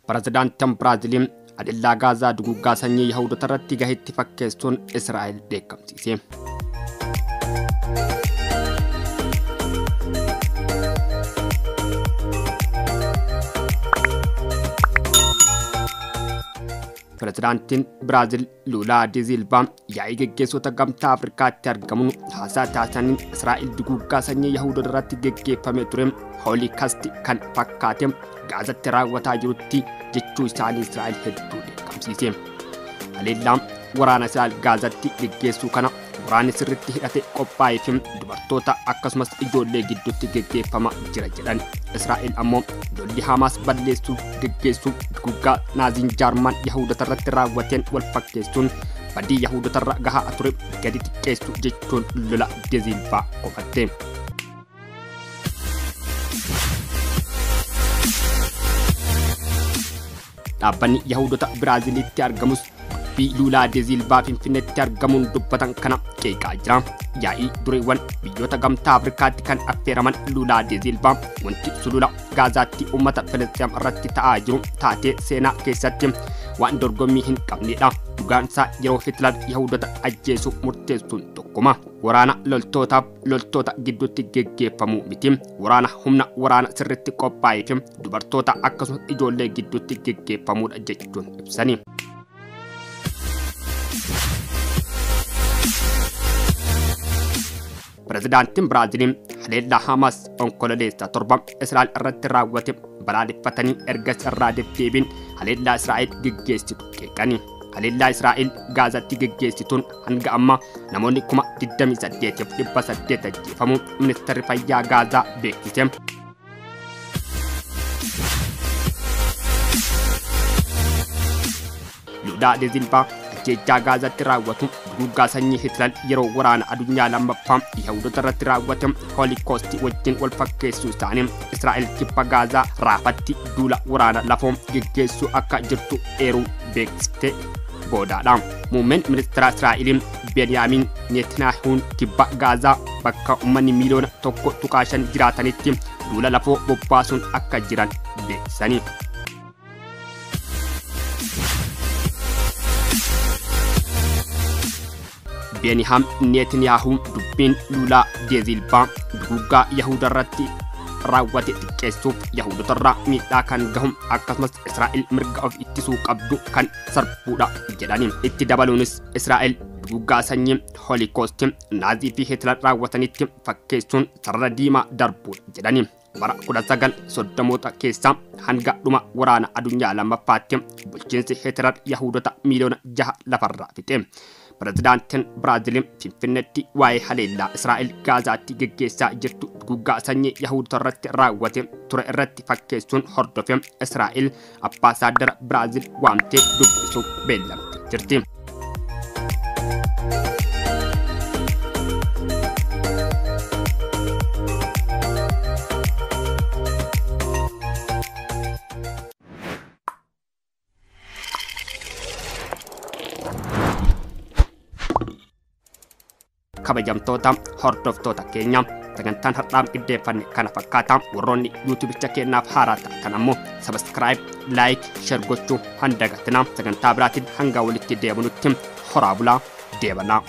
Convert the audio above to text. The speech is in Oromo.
Pirezidaantiin Biraazil adillaa Gaazaa duguggaa sanyii Yahudoota irratti gaheetti fakkeessuun Israa'el dheekkamsiise. Pirezidaantiin Biraazil Lula da Silva yaa'ii geggeessota gamtaa Afrikaatti argamuun haasaa taasisaniin Israa'el duguggaa sanyii Yahudoota irratti geggeeffamee ture Holocaust kan fakkaate Gaazatti raawwataa jirutti jechuu isaanii Israa'el hedduu dheekkamsiise. Haleellaan waraana Israa'el Gaazatti geggeessuu kana waraanni sirriitti hidhate qophaa'ee fi dubartoota akkasumas ijoollee gidduutti geggeeffama jira jedhan. Israa'el ammoo lolli Hamaas balleessuuf geggeessuuf duguggaa Naaziin Jaarman Yahudoota irratti raawwateen wal fakkeessuun badii Yahudoota irra gahaa ture gadi xiqqeessu jechuun Lula da Silva qofatte. Dhaabbanni Yahudoota Biraazilitti argamus fi Lula da Silva Finfinneetti argamuun dubbatan kana qeeqaa jira. Yaa'ii dureewwan biyyoota gamtaa Afrikaatti kan affeeraman Lula da Silva wanti sulula Gaazaatti uummata Filisxeem irratti ta'aa jiru taatee seenaa keessatti waan dorgommii hin qabnedha. Dhugaan isaa yeroo Hitler Yahudoota ajjeesuu murteessuun tokkuma. Waraana loltoota gidduutti geggeeffamuu miti. Waraana sirriitti qophaa'ee fi dubartoota akkasumas ijoollee gidduutti geggeeffamuudha jechuun ibsani. Pirezidaantiin Biraazil haleellaa Hamaas onkololeessa torba Israa'el irratti raawwate balaaleffatanii erga irraa deddeebiin haleellaa Israa'el geggeessitu qeeqani. Haleellaa Israa'el Gaazatti geggeessituun hanga amma namoonni 28,800 ajjeefamuu ministeerri fayyaa Gaazaa beeksise. Lula da Silva ajjeechaa Gaazatti raawwatu duguggaa sanyii Hitler yeroo waraana addunyaa lammaffaa Yahudoota irratti raawwate Holocaust wajjin wal fakkeessuu isaanii Israa'el kibba Gaazaa raafatti duula waraana lafoo geggeessuu akka jirtu eeruu beeksifte boodaadha. Muummeen ministeera Israa'el Benyamin Netanyahuun kibba Gaazaa bakka uummanni miliyoona 1.5 jiraatanitti duula lafoo bobbaasuun akka jiran beeksisanii. Benyamin Netanyahuun dubbiin Lula da Silva duguggaa Yahudoota irratti raawwate xiqqeessuuf Yahudoota irraa miidhaa kan gahu akkasumas Israa'el mirga of ittisuu qabdu kan sarbuudha jedhani. Itti dabaluunis Israa'el duguggaa sanyii Holocaust Naazii fi Hitler raawwatanitti fakkeessuun sarara diimaa darbuudha jedhani. Bara 1930 keessaa hanga dhuma waraana addunyaa lammaffaatti bulchiinsi Hitler Yahudoota miliyoona 6 lafarraa fixe. Pirezidaantiin Biraazil Finfinneetti waa'ee haleellaa Israa'el Gaazaatti geggeessaa jirtu duguggaa sanyii Yahudoota irratti raawwate ture irratti fakkeessuun hordofee Israa'el ambaasaadara Biraazil waamtee dubbisuuf beellamtee jirti. Kabajamtoota hordoftoota keenya sagantaan har'aam qindeeffanne kana fakkaata. Warroonni yuutuubicha keenyaaf haaraa ta'an ammoo subscribe, like, share gochuu hin dagatinaa. Sagantaa biraatiin hanga walitti deebinutti horaa bulaa deebanaa.